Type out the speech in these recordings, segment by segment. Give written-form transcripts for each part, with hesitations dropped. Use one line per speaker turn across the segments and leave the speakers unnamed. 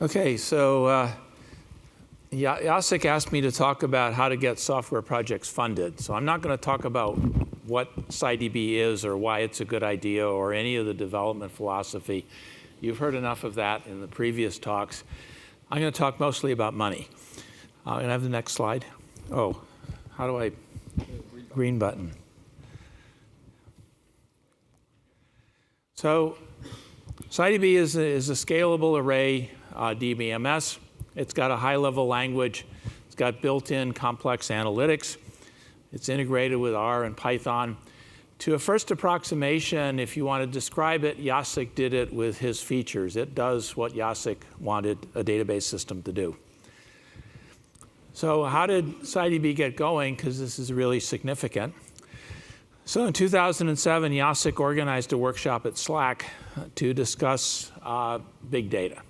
Okay, so Jacek asked me to talk about how to get software projects funded. So I'm not going to talk about what XLDB is or why it's a good idea or any of the development philosophy. You've heard enough of that in the previous talks. I'm going to talk mostly about money. Can I have the next slide? Oh, how do I? Green button. So XLDB is a scalable array DBMS. It's got a high-level language. It's got built-in complex analytics. It's integrated with R and Python. To a first approximation, if you want to describe it, Jacek did it with his features. It does what Jacek wanted a database system to do. So how did XLDB get going? Because this is really significant. So in 2007, Jacek organized a workshop at Slack to discuss big data.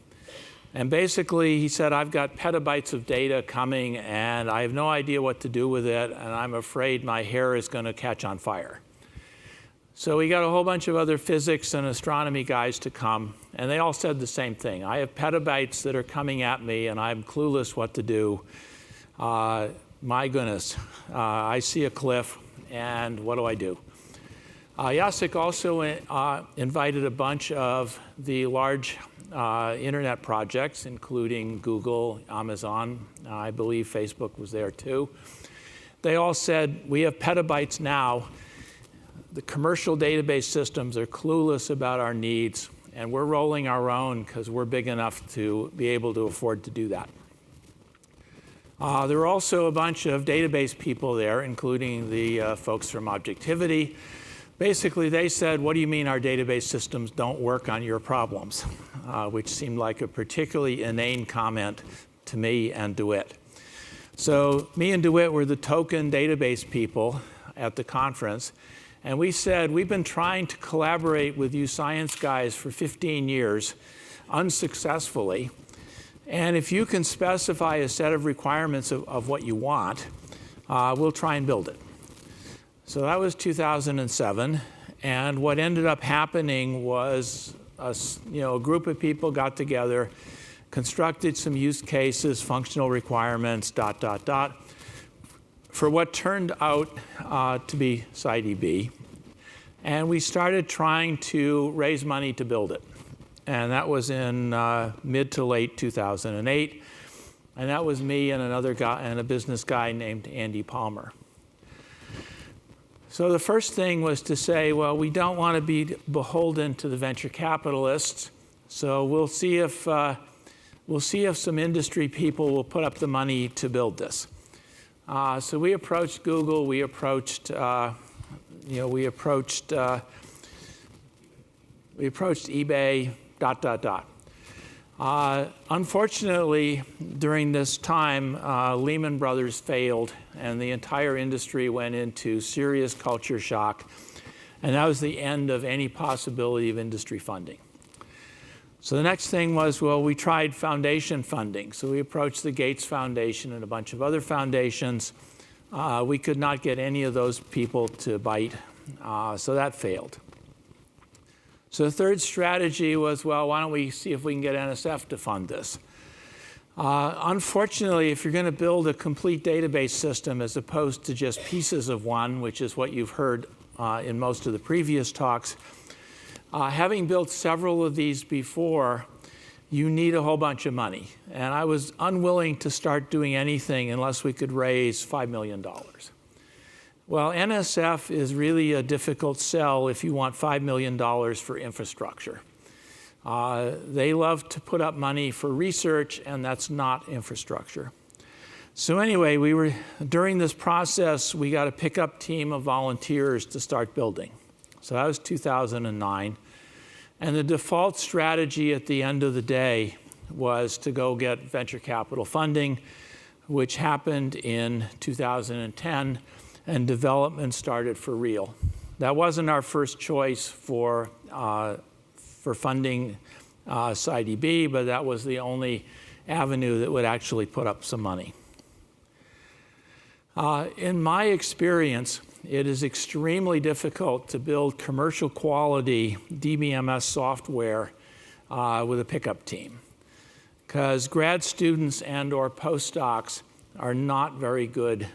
And basically, he said, I've got petabytes of data coming, and I have no idea what to do with it, and I'm afraid my hair is going to catch on fire. So we got a whole bunch of other physics and astronomy guys to come, and they all said the same thing. I have petabytes that are coming at me, and I'm clueless what to do. My goodness, I see a cliff, and what do I do? Jacek also invited a bunch of the large internet projects, including Google, Amazon, I believe Facebook was there too. They all said, we have petabytes now. The commercial database systems are clueless about our needs, and we're rolling our own because we're big enough to be able to afford to do that. There were also a bunch of database people there, including the folks from Objectivity. Basically, they said, what do you mean our database systems don't work on your problems? Which seemed like a particularly inane comment to me and DeWitt. So me and DeWitt were the token database people at the conference. And we said, we've been trying to collaborate with you science guys for 15 years, unsuccessfully. And if you can specify a set of requirements of what you want, we'll try and build it. So that was 2007, and what ended up happening was a group of people got together, constructed some use cases, functional requirements, ... for what turned out to be XLDB. And we started trying to raise money to build it. And that was in mid to late 2008. And that was me and another guy and a business guy named Andy Palmer. So the first thing was to say, well, we don't want to be beholden to the venture capitalists. So we'll see if some industry people will put up the money to build this. So we approached Google. We approached eBay. ... Unfortunately, during this time, Lehman Brothers failed, and the entire industry went into serious culture shock. And that was the end of any possibility of industry funding. So the next thing was, well, we tried foundation funding. So we approached the Gates Foundation and a bunch of other foundations. We could not get any of those people to bite, so that failed. So the third strategy was, well, why don't we see if we can get NSF to fund this? Unfortunately, if you're going to build a complete database system as opposed to just pieces of one, which is what you've heard in most of the previous talks, having built several of these before, you need a whole bunch of money. And I was unwilling to start doing anything unless we could raise $5 million. Well, NSF is really a difficult sell if you want $5 million for infrastructure. They love to put up money for research, and that's not infrastructure. So anyway, during this process, we got a pickup team of volunteers to start building. So that was 2009. And the default strategy at the end of the day was to go get venture capital funding, which happened in 2010. And development started for real. That wasn't our first choice for funding XLDB, but that was the only avenue that would actually put up some money. In my experience, it is extremely difficult to build commercial quality DBMS software with a pickup team. because grad students and or postdocs are not very good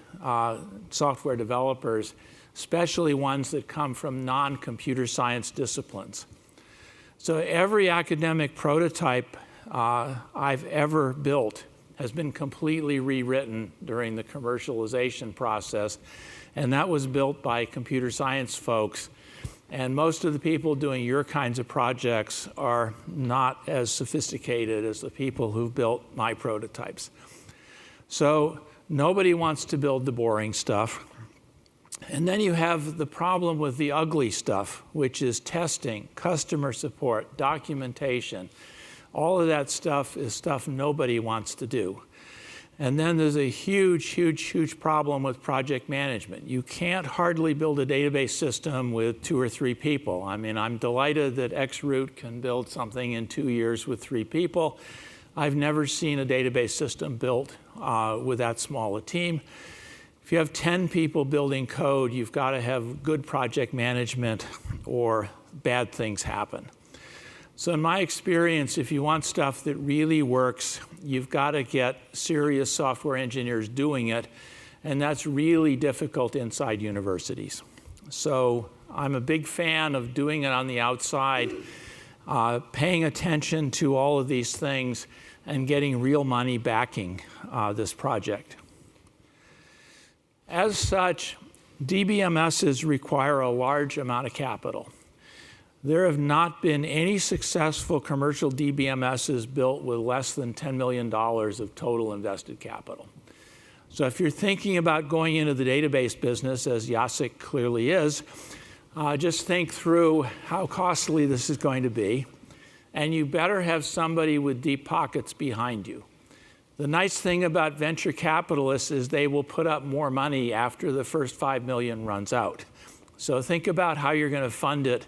software developers, especially ones that come from non-computer science disciplines. So every academic prototype I've ever built has been completely rewritten during the commercialization process, and that was built by computer science folks. And most of the people doing your kinds of projects are not as sophisticated as the people who've built my prototypes. So nobody wants to build the boring stuff. And then you have the problem with the ugly stuff, which is testing, customer support, documentation. All of that stuff is stuff nobody wants to do. And then there's a huge, huge, huge problem with project management. You can't hardly build a database system with 2 or 3 people. I mean, I'm delighted that XRoot can build something in 2 years with 3 people. I've never seen a database system built with that small a team. If you have 10 people building code, you've got to have good project management or bad things happen. So in my experience, if you want stuff that really works, you've got to get serious software engineers doing it, and that's really difficult inside universities. So I'm a big fan of doing it on the outside, paying attention to all of these things, and getting real money backing this project. As such, DBMSs require a large amount of capital. There have not been any successful commercial DBMSs built with less than $10 million of total invested capital. So if you're thinking about going into the database business, as Jacek clearly is, just think through how costly this is going to be, and you better have somebody with deep pockets behind you. The nice thing about venture capitalists is they will put up more money after the first $5 million runs out. So think about how you're going to fund it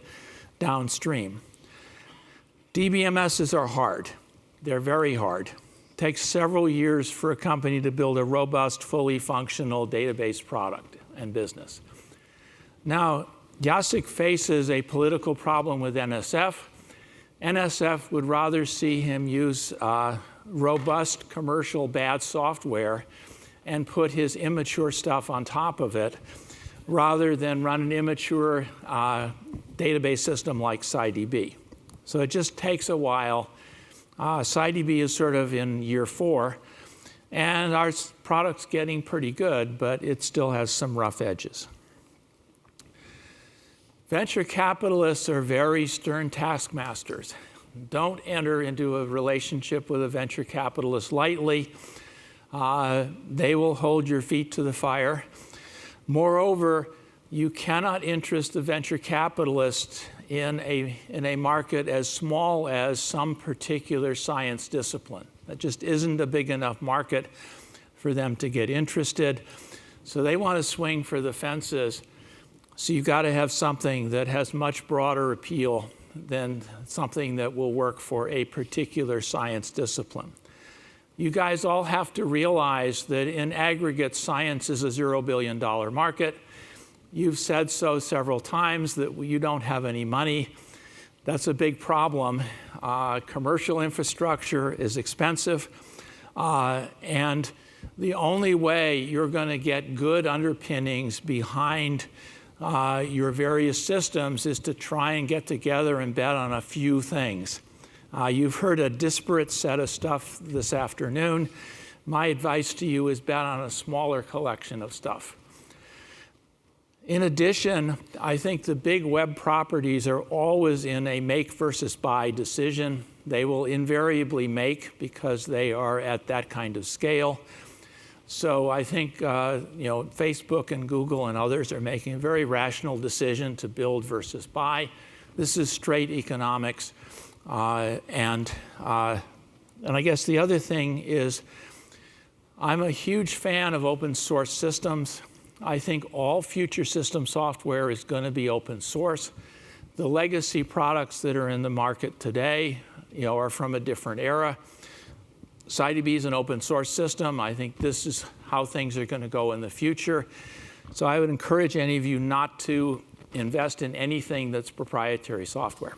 downstream. DBMSs are hard. They're very hard. It takes several years for a company to build a robust, fully functional database product and business. Now, Jacek faces a political problem with NSF. NSF would rather see him use robust, commercial, bad software and put his immature stuff on top of it, rather than run an immature database system like SciDB. So it just takes a while. SciDB is sort of in year 4, and our product's getting pretty good, but it still has some rough edges. Venture capitalists are very stern taskmasters. Don't enter into a relationship with a venture capitalist lightly. They will hold your feet to the fire. Moreover, you cannot interest the venture capitalist in a market as small as some particular science discipline. That just isn't a big enough market for them to get interested. So they want to swing for the fences. So you've got to have something that has much broader appeal than something that will work for a particular science discipline. You guys all have to realize that in aggregate, science is a $0 billion market. You've said so several times that you don't have any money. That's a big problem. Commercial infrastructure is expensive, and the only way you're going to get good underpinnings behind your various systems is to try and get together and bet on a few things. You've heard a disparate set of stuff this afternoon. My advice to you is bet on a smaller collection of stuff. In addition, I think the big web properties are always in a make versus buy decision. They will invariably make because they are at that kind of scale. So I think Facebook and Google and others are making a very rational decision to build versus buy. This is straight economics. And I guess the other thing is I'm a huge fan of open source systems. I think all future system software is going to be open source. The legacy products that are in the market today, are from a different era. SciDB is an open source system. I think this is how things are going to go in the future. So I would encourage any of you not to invest in anything that's proprietary software.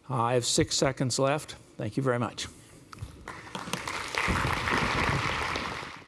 I have 6 seconds left. Thank you very much.